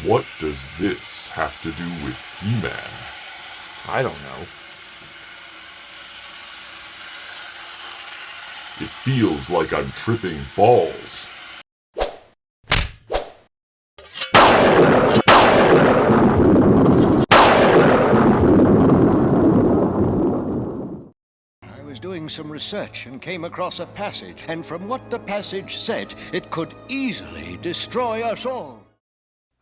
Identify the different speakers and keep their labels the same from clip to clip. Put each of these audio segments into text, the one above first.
Speaker 1: What does this have to do with He-Man?
Speaker 2: I don't know.
Speaker 1: It feels like I'm tripping balls.
Speaker 3: I was doing some research and came across a passage, and from what the passage said, it could easily destroy us all.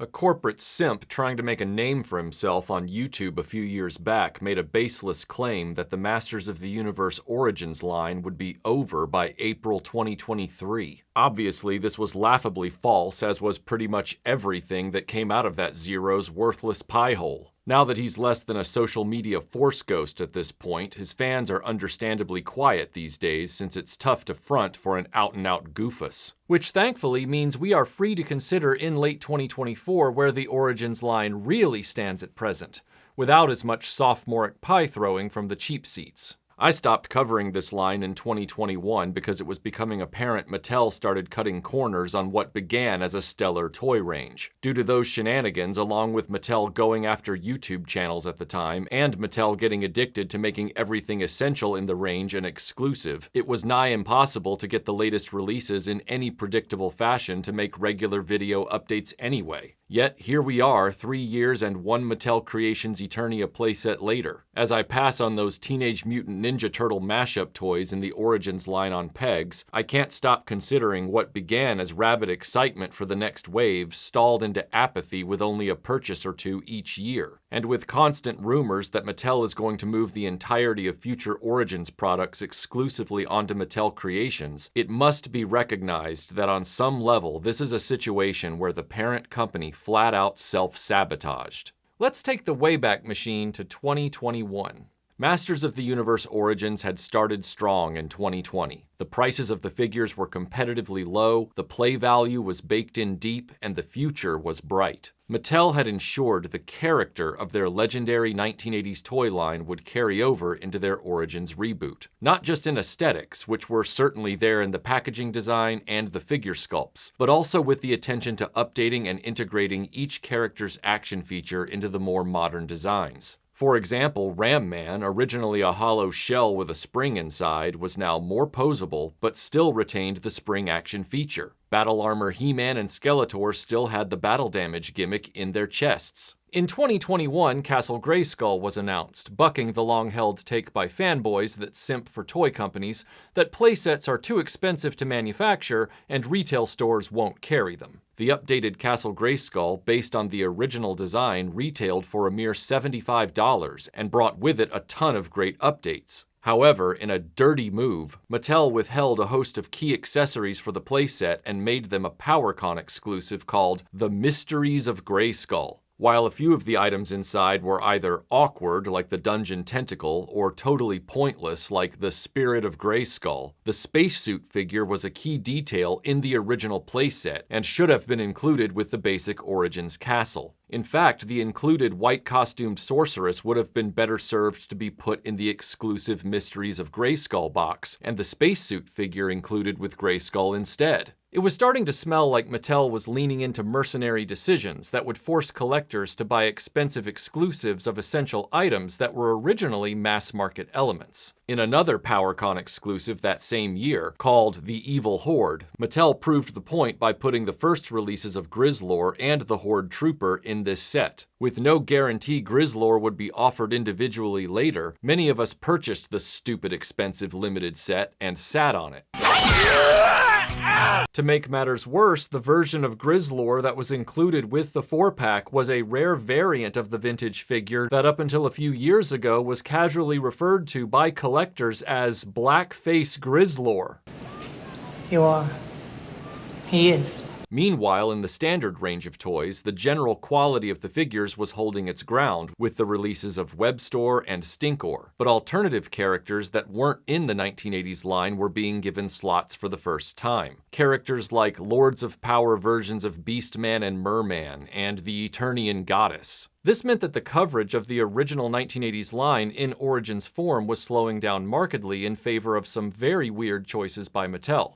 Speaker 2: A corporate simp trying to make a name for himself on YouTube a few years back made a baseless claim that the Masters of the Universe Origins line would be over by April 2023. Obviously, this was laughably false, as was pretty much everything that came out of that Zero's worthless pie hole. Now that he's less than a social media force ghost at this point, his fans are understandably quiet these days since it's tough to front for an out-and-out goofus. Which thankfully means we are free to consider in late 2024 where the Origins line really stands at present, without as much sophomoric pie throwing from the cheap seats. I stopped covering this line in 2021 because it was becoming apparent Mattel started cutting corners on what began as a stellar toy range. Due to those shenanigans, along with Mattel going after YouTube channels at the time, and Mattel getting addicted to making everything essential in the range an exclusive, it was nigh impossible to get the latest releases in any predictable fashion to make regular video updates anyway. Yet, here we are, 3 years and one Mattel Creations Eternia playset later. As I pass on those Teenage Mutant Ninja Turtle mashup toys in the Origins line on pegs, I can't stop considering what began as rabid excitement for the next wave stalled into apathy with only a purchase or two each year. And with constant rumors that Mattel is going to move the entirety of future Origins products exclusively onto Mattel Creations, it must be recognized that on some level this is a situation where the parent company flat out self-sabotaged. Let's take the Wayback Machine to 2021. Masters of the Universe Origins had started strong in 2020. The prices of the figures were competitively low, the play value was baked in deep, and the future was bright. Mattel had ensured the character of their legendary 1980s toy line would carry over into their Origins reboot. Not just in aesthetics, which were certainly there in the packaging design and the figure sculpts, but also with the attention to updating and integrating each character's action feature into the more modern designs. For example, Ram Man, originally a hollow shell with a spring inside, was now more posable, but still retained the spring action feature. Battle Armor He-Man and Skeletor still had the battle damage gimmick in their chests. In 2021, Castle Grayskull was announced, bucking the long-held take by fanboys that simp for toy companies that playsets are too expensive to manufacture and retail stores won't carry them. The updated Castle Grayskull, based on the original design, retailed for a mere $75 and brought with it a ton of great updates. However, in a dirty move, Mattel withheld a host of key accessories for the playset and made them a PowerCon exclusive called The Mysteries of Grayskull. While a few of the items inside were either awkward, like the Dungeon Tentacle, or totally pointless, like the Spirit of Grayskull, the spacesuit figure was a key detail in the original playset and should have been included with the basic Origins castle. In fact, the included white-costumed sorceress would have been better served to be put in the exclusive Mysteries of Grayskull box, and the spacesuit figure included with Grayskull instead. It was starting to smell like Mattel was leaning into mercenary decisions that would force collectors to buy expensive exclusives of essential items that were originally mass-market elements. In another PowerCon exclusive that same year, called The Evil Horde, Mattel proved the point by putting the first releases of Grizzlor and the Horde Trooper in this set. With no guarantee Grizzlor would be offered individually later, many of us purchased the stupid expensive limited set and sat on it. To make matters worse, the version of Grizzlor that was included with the 4-pack was a rare variant of the vintage figure that up until a few years ago was casually referred to by collectors as Blackface Grizzlor.
Speaker 4: You are. He is.
Speaker 2: Meanwhile, in the standard range of toys, the general quality of the figures was holding its ground with the releases of Webstor and Stinkor, but alternative characters that weren't in the 1980s line were being given slots for the first time. Characters like Lords of Power versions of Beastman and Merman, and the Eternian Goddess. This meant that the coverage of the original 1980s line in Origins form was slowing down markedly in favor of some very weird choices by Mattel.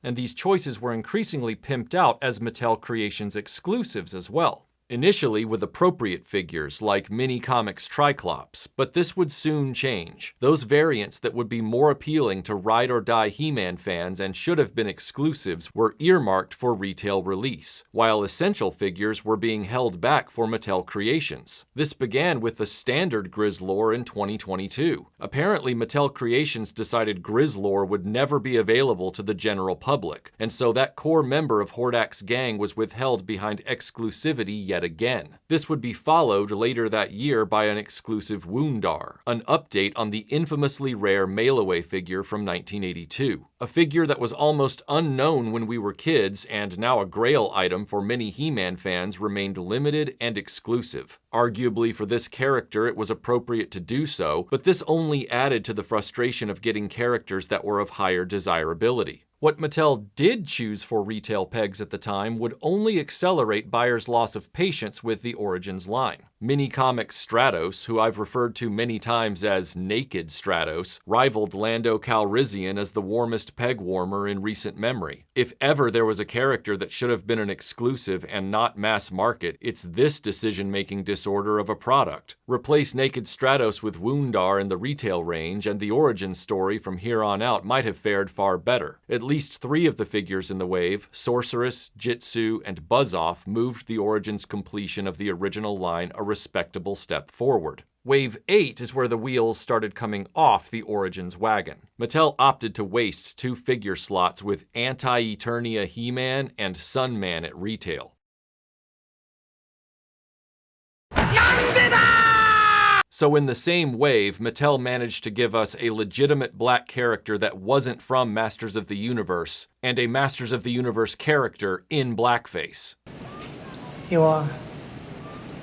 Speaker 2: And these choices were increasingly pimped out as Mattel Creations exclusives as well. Initially with appropriate figures like Mini Comics Triclops, but this would soon change. Those variants that would be more appealing to ride-or-die He-Man fans and should have been exclusives were earmarked for retail release, while essential figures were being held back for Mattel Creations. This began with the standard Grizzlor in 2022. Apparently, Mattel Creations decided Grizzlor would never be available to the general public, and so that core member of Hordak's gang was withheld behind exclusivity yet again. This would be followed later that year by an exclusive Woundar, an update on the infamously rare mail-away figure from 1982. A figure that was almost unknown when we were kids and now a grail item for many He-Man fans remained limited and exclusive. Arguably for this character it was appropriate to do so, but this only added to the frustration of getting characters that were of higher desirability. What Mattel did choose for retail pegs at the time would only accelerate buyers' loss of patience with the Origins line. Mini Comics Stratos, who I've referred to many times as Naked Stratos, rivaled Lando Calrissian as the warmest peg warmer in recent memory. If ever there was a character that should have been an exclusive and not mass market, it's this decision-making disorder of a product. Replace Naked Stratos with Woundar in the retail range, and the Origins story from here on out might have fared far better. At least 3 of the figures in the wave, Sorceress, Jitsu, and Buzz-Off, moved the Origins completion of the original line a respectable step forward. Wave 8 is where the wheels started coming off the Origins wagon. Mattel opted to waste 2 figure slots with Anti-Eternia He-Man and Sunman at retail. So in the same wave, Mattel managed to give us a legitimate black character that wasn't from Masters of the Universe, and a Masters of the Universe character in blackface.
Speaker 4: You are.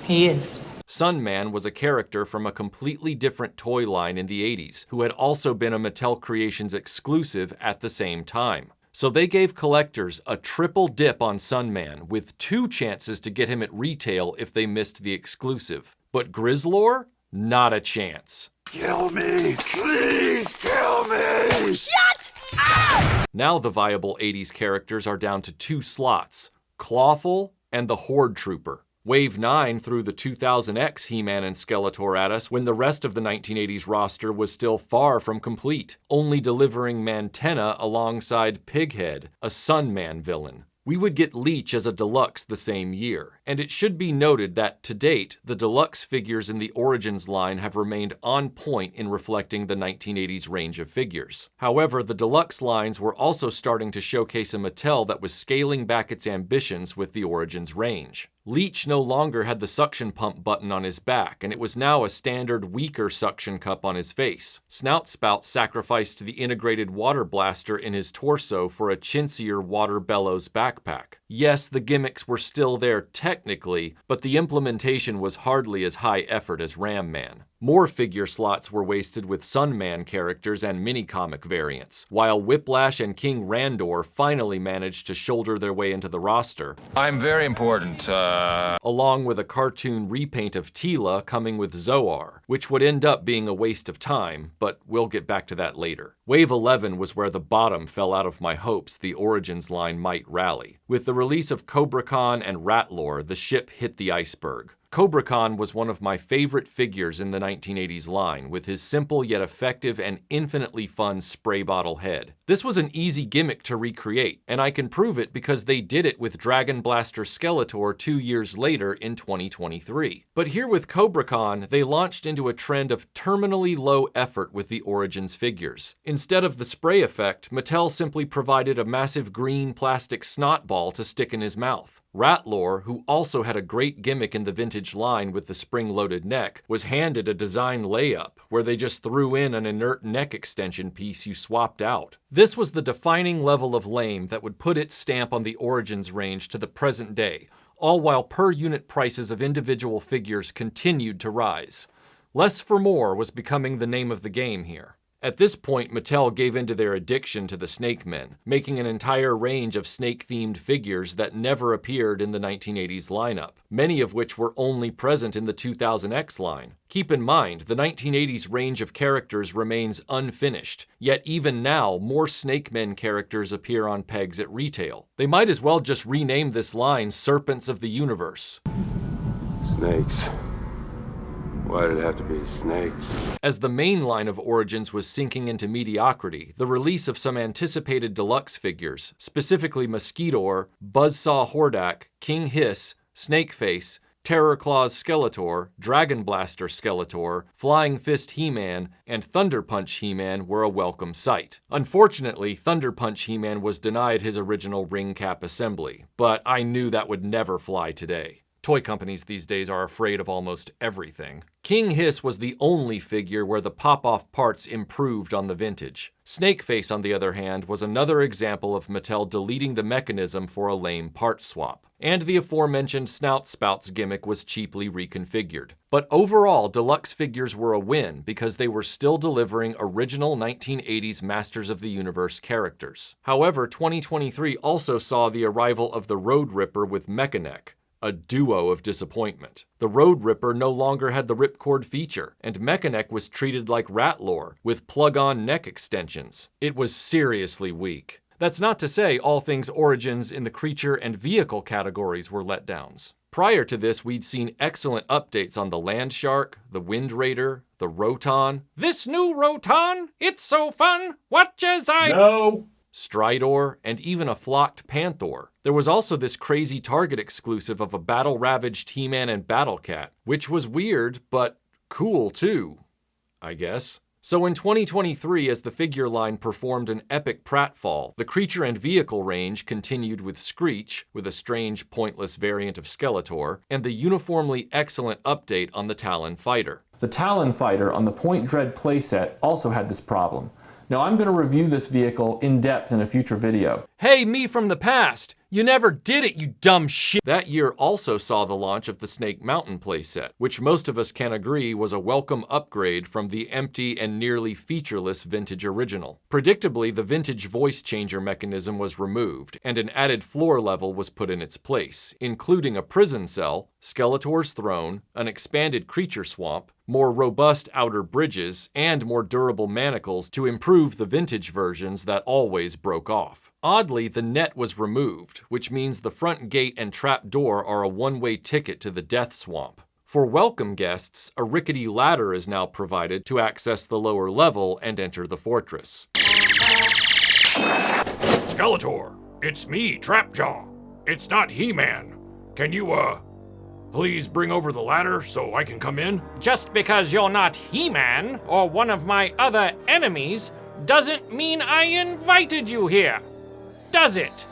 Speaker 4: He is.
Speaker 2: Sunman was a character from a completely different toy line in the 80s, who had also been a Mattel Creations exclusive at the same time. So they gave collectors a triple dip on Sunman, with 2 chances to get him at retail if they missed the exclusive. But Grizzlor? Not a chance.
Speaker 1: Kill me! Please kill me!
Speaker 5: Shut up!
Speaker 2: Now the viable 80s characters are down to 2 slots, Clawful and the Horde Trooper. Wave 9 threw the 2000X He-Man and Skeletor at us when the rest of the 1980s roster was still far from complete, only delivering Mantenna alongside Pighead, a Sunman villain. We would get Leech as a deluxe the same year, and it should be noted that to date, the deluxe figures in the Origins line have remained on point in reflecting the 1980s range of figures. However, the deluxe lines were also starting to showcase a Mattel that was scaling back its ambitions with the Origins range. Leech no longer had the suction pump button on his back, and it was now a standard weaker suction cup on his face. Snout Spout sacrificed the integrated water blaster in his torso for a chintzier water bellows backpack. Yes, the gimmicks were still there technically, but the implementation was hardly as high effort as Ram Man. More figure slots were wasted with Sunman characters and mini-comic variants, while Whiplash and King Randor finally managed to shoulder their way into the roster.
Speaker 6: I'm very important,
Speaker 2: Along with a cartoon repaint of Teela coming with Zoar, which would end up being a waste of time, but we'll get back to that later. Wave 11 was where the bottom fell out of my hopes the Origins line might rally. With the release of Cobra Khan and Ratlor, the ship hit the iceberg. Cobra Khan was one of my favorite figures in the 1980s line, with his simple yet effective and infinitely fun spray bottle head. This was an easy gimmick to recreate, and I can prove it because they did it with Dragon Blaster Skeletor 2 years later in 2023. But here with Cobra Khan, they launched into a trend of terminally low effort with the Origins figures. Instead of the spray effect, Mattel simply provided a massive green plastic snot ball to stick in his mouth. Ratlor, who also had a great gimmick in the vintage line with the spring-loaded neck, was handed a design layup, where they just threw in an inert neck extension piece you swapped out. This was the defining level of lame that would put its stamp on the Origins range to the present day, all while per-unit prices of individual figures continued to rise. Less for more was becoming the name of the game here. At this point, Mattel gave in to their addiction to the Snake Men, making an entire range of snake-themed figures that never appeared in the 1980s lineup, many of which were only present in the 2000X line. Keep in mind, the 1980s range of characters remains unfinished, yet even now, more Snake Men characters appear on pegs at retail. They might as well just rename this line Serpents of the Universe.
Speaker 1: Snakes. Why did it have to be snakes?
Speaker 2: As the main line of Origins was sinking into mediocrity, the release of some anticipated deluxe figures, specifically Mosquitor, Buzzsaw Hordak, King Hiss, Snakeface, Terror Claws Skeletor, Dragon Blaster Skeletor, Flying Fist He-Man, and Thunder Punch He-Man were a welcome sight. Unfortunately, Thunder Punch He-Man was denied his original ring cap assembly, but I knew that would never fly today. Toy companies these days are afraid of almost everything. King Hiss was the only figure where the pop-off parts improved on the vintage. Snakeface, on the other hand, was another example of Mattel deleting the mechanism for a lame part swap. And the aforementioned Snout Spouts gimmick was cheaply reconfigured. But overall, deluxe figures were a win because they were still delivering original 1980s Masters of the Universe characters. However, 2023 also saw the arrival of the Road Ripper with Mechaneck, a duo of disappointment. The Road Ripper no longer had the ripcord feature, and Mechaneck was treated like Ratlore, with plug-on neck extensions. It was seriously weak. That's not to say all things Origins in the creature and vehicle categories were letdowns. Prior to this, we'd seen excellent updates on the Land Shark, the Wind Raider, the Roton. This new Roton, it's so fun, watch as I...
Speaker 6: No!
Speaker 2: Stridor, and even a flocked Panther. There was also this crazy Target exclusive of a battle-ravaged He-Man and Battle Cat, which was weird, but cool too, I guess. So in 2023, as the figure line performed an epic pratfall, the creature and vehicle range continued with Screech, with a strange, pointless variant of Skeletor, and the uniformly excellent update on the Talon Fighter.
Speaker 6: The Talon Fighter on the Point Dread playset also had this problem. Now I'm going to review this vehicle in depth in a future video.
Speaker 2: Hey, me from the past! You never did it, you dumb shit! That year also saw the launch of the Snake Mountain playset, which most of us can agree was a welcome upgrade from the empty and nearly featureless vintage original. Predictably, the vintage voice changer mechanism was removed, and an added floor level was put in its place, including a prison cell, Skeletor's throne, an expanded creature swamp, more robust outer bridges, and more durable manacles to improve the vintage versions that always broke off. Oddly, the net was removed, which means the front gate and trap door are a one-way ticket to the Death Swamp. For welcome guests, a rickety ladder is now provided to access the lower level and enter the fortress.
Speaker 7: Skeletor, it's me, Trapjaw. It's not He-Man. Can you, please bring over the ladder so I can come in?
Speaker 5: Just because you're not He-Man or one of my other enemies doesn't mean I invited you here, does it?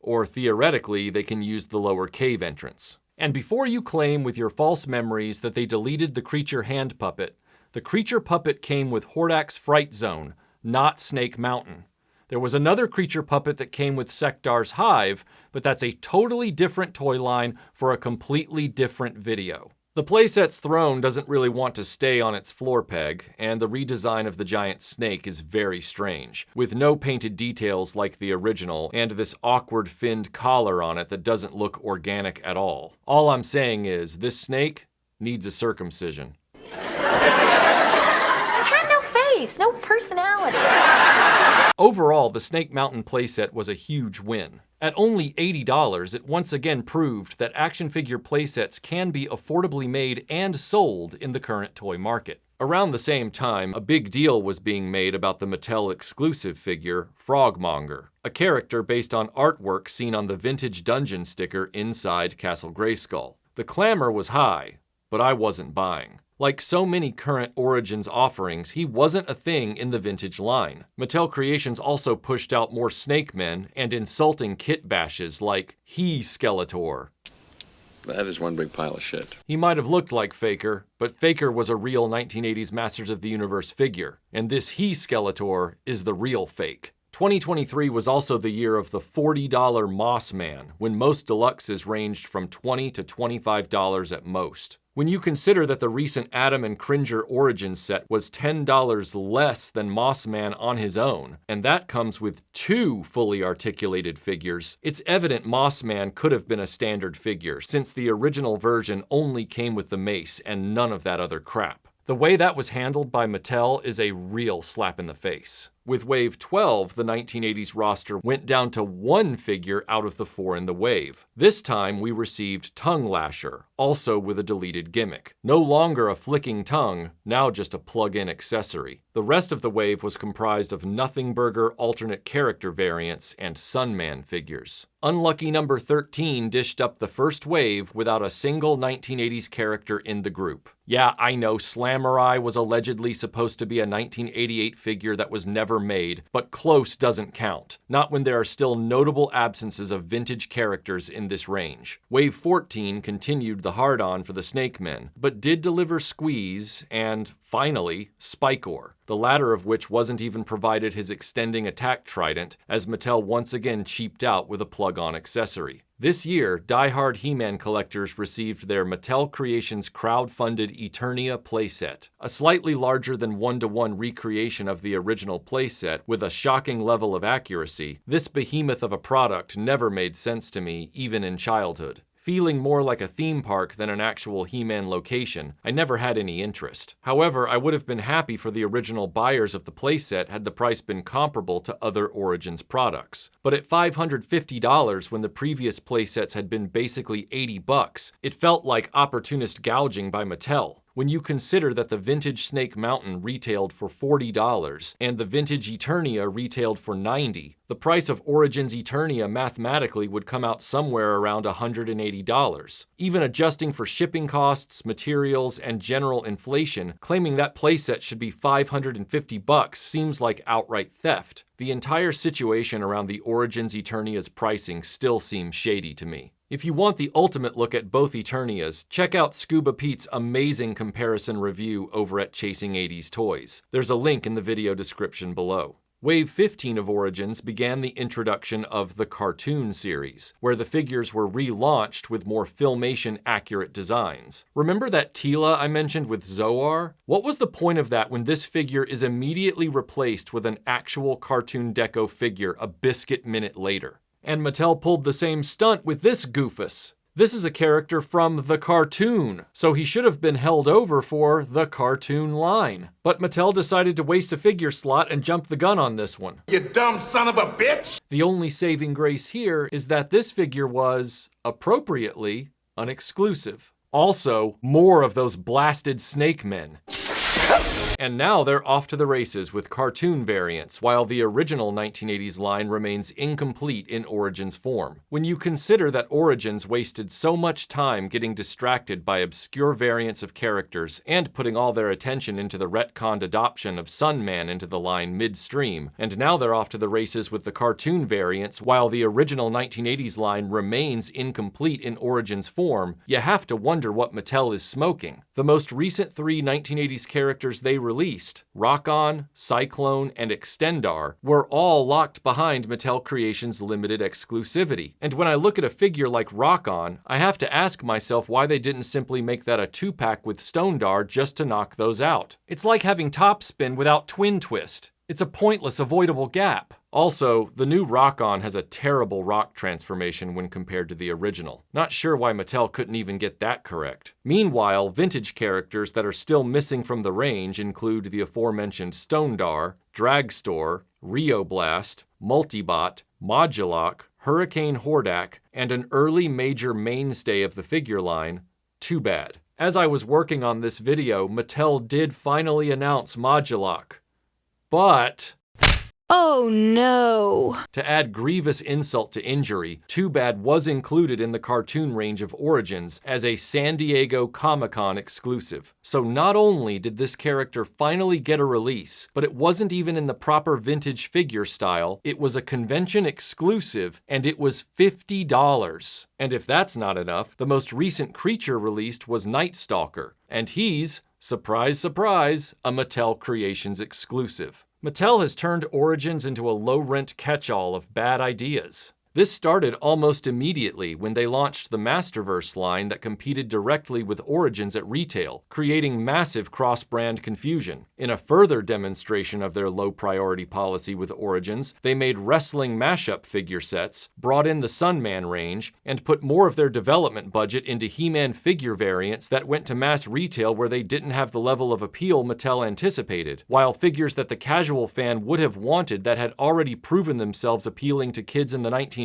Speaker 2: Or theoretically, they can use the lower cave entrance. And before you claim with your false memories that they deleted the creature hand puppet, the creature puppet came with Hordak's Fright Zone, not Snake Mountain. There was another creature puppet that came with Sektar's Hive, but that's a totally different toy line for a completely different video. The playset's throne doesn't really want to stay on its floor peg, and the redesign of the giant snake is very strange, with no painted details like the original, and this awkward finned collar on it that doesn't look organic at all. All I'm saying is, this snake needs a circumcision.
Speaker 8: It had no face, no personality.
Speaker 2: Overall, the Snake Mountain playset was a huge win. At only $80, it once again proved that action figure playsets can be affordably made and sold in the current toy market. Around the same time, a big deal was being made about the Mattel exclusive figure, Frogmonger, a character based on artwork seen on the vintage dungeon sticker inside Castle Grayskull. The clamor was high, but I wasn't buying. Like so many current Origins offerings, he wasn't a thing in the vintage line. Mattel Creations also pushed out more Snake Men and insulting kit bashes like He Skeletor.
Speaker 9: That is one big pile of shit.
Speaker 2: He might have looked like Faker, but Faker was a real 1980s Masters of the Universe figure, and this He Skeletor is the real fake. 2023 was also the year of the $40 Moss Man, when most deluxes ranged from $20 to $25 at most. When you consider that the recent Adam and Cringer Origins set was $10 less than Moss Man on his own, and that comes with 2 fully articulated figures, it's evident Moss Man could have been a standard figure, since the original version only came with the mace and none of that other crap. The way that was handled by Mattel is a real slap in the face. With Wave 12, the 1980s roster went down to 1 figure out of the 4 in the wave. This time we received Tongue Lasher, also with a deleted gimmick. No longer a flicking tongue, now just a plug-in accessory. The rest of the wave was comprised of Nothing Burger alternate character variants and Sunman figures. Unlucky number 13 dished up the first wave without a single 1980s character in the group. Yeah, I know Slamurai was allegedly supposed to be a 1988 figure that was never made, but close doesn't count. Not when there are still notable absences of vintage characters in this range. Wave 14 continued the hard-on for the Snake Men, but did deliver Squeeze and, finally, Spikor, the latter of which wasn't even provided his extending attack trident, as Mattel once again cheaped out with a plug-on accessory. This year, die-hard He-Man collectors received their Mattel Creations crowd-funded Eternia playset, a slightly larger than 1-to-1 recreation of the original playset with a shocking level of accuracy. This behemoth of a product never made sense to me, even in childhood. Feeling more like a theme park than an actual He-Man location, I never had any interest. However, I would have been happy for the original buyers of the playset had the price been comparable to other Origins products. But at $550 when the previous playsets had been basically $80, it felt like opportunist gouging by Mattel. When you consider that the vintage Snake Mountain retailed for $40 and the vintage Eternia retailed for $90, the price of Origins Eternia mathematically would come out somewhere around $180. Even adjusting for shipping costs, materials, and general inflation, claiming that playset should be $550 seems like outright theft. The entire situation around the Origins Eternia's pricing still seems shady to me. If you want the ultimate look at both Eternias, check out Scuba Pete's amazing comparison review over at Chasing 80s Toys. There's a link in the video description below. Wave 15 of Origins began the introduction of the cartoon series, where the figures were relaunched with more Filmation-accurate designs. Remember that Tila I mentioned with Zoar? What was the point of that when this figure is immediately replaced with an actual cartoon deco figure a biscuit minute later? And Mattel pulled the same stunt with this goofus. This is a character from the cartoon, so he should have been held over for the cartoon line. But Mattel decided to waste a figure slot and jump the gun on this one.
Speaker 1: You dumb son of a bitch!
Speaker 2: The only saving grace here is that this figure was, appropriately, an exclusive. Also, more of those blasted Snake Men. And now they're off to the races with cartoon variants, while the original 1980s line remains incomplete in Origins form. When you consider that Origins wasted so much time getting distracted by obscure variants of characters and putting all their attention into the retconned adoption of Sunman into the line midstream, and now they're off to the races with the cartoon variants while the original 1980s line remains incomplete in Origins form, you have to wonder what Mattel is smoking. The most recent 3 1980s characters they released, Rock-On, Cyclone, and Extendar, were all locked behind Mattel Creations' limited exclusivity. And when I look at a figure like Rock-On, I have to ask myself why they didn't simply make that a 2-pack with Stondar just to knock those out. It's like having Topspin without Twin Twist. It's a pointless, avoidable gap. Also, the new Rock-On has a terrible rock transformation when compared to the original. Not sure why Mattel couldn't even get that correct. Meanwhile, vintage characters that are still missing from the range include the aforementioned Stondar, Dragstore, RetroBlast, Multibot, Modulok, Hurricane Hordak, and an early major mainstay of the figure line, Too Bad. As I was working on this video, Mattel did finally announce Modulok. But
Speaker 10: oh no!
Speaker 2: To add grievous insult to injury, Too Bad was included in the cartoon range of Origins as a San Diego Comic-Con exclusive. So not only did this character finally get a release, but it wasn't even in the proper vintage figure style, it was a convention exclusive, and it was $50. And if that's not enough, the most recent creature released was Night Stalker, and he's, surprise surprise, a Mattel Creations exclusive. Mattel has turned Origins into a low-rent catch-all of bad ideas. This started almost immediately when they launched the Masterverse line that competed directly with Origins at retail, creating massive cross-brand confusion. In a further demonstration of their low-priority policy with Origins, they made wrestling mashup figure sets, brought in the Sunman range, and put more of their development budget into He-Man figure variants that went to mass retail where they didn't have the level of appeal Mattel anticipated, while figures that the casual fan would have wanted that had already proven themselves appealing to kids in the 1980s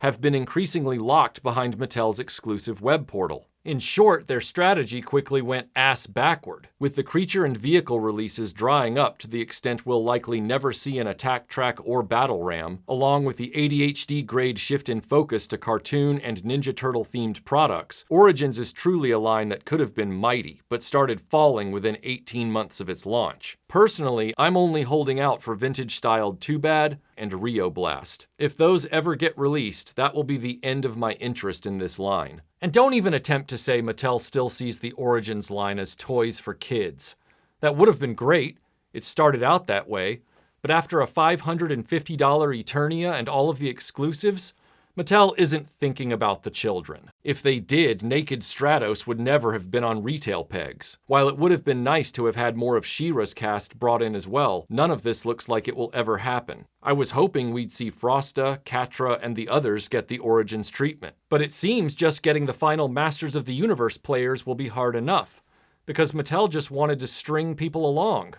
Speaker 2: have been increasingly locked behind Mattel's exclusive web portal. In short, their strategy quickly went ass backward, with the creature and vehicle releases drying up to the extent we'll likely never see an attack track or battle ram, along with the ADHD grade shift in focus to cartoon and Ninja Turtle themed products. Origins is truly a line that could have been mighty, but started falling within 18 months of its launch. Personally, I'm only holding out for vintage-styled Too Bad and RetroBlast. If those ever get released, that will be the end of my interest in this line. And don't even attempt to say Mattel still sees the Origins line as toys for kids. That would have been great. It started out that way. But after a $550 Eternia and all of the exclusives, Mattel isn't thinking about the children. If they did, Naked Stratos would never have been on retail pegs. While it would have been nice to have had more of She-Ra's cast brought in as well, none of this looks like it will ever happen. I was hoping we'd see Frosta, Catra, and the others get the Origins treatment. But it seems just getting the final Masters of the Universe players will be hard enough, because Mattel just wanted to string people along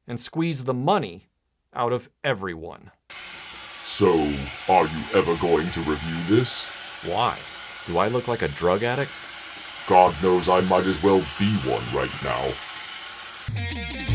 Speaker 2: and squeeze the money out of everyone.
Speaker 1: So, are you ever going to review this?
Speaker 2: Why? Do I look like a drug addict?
Speaker 1: God knows I might as well be one right now.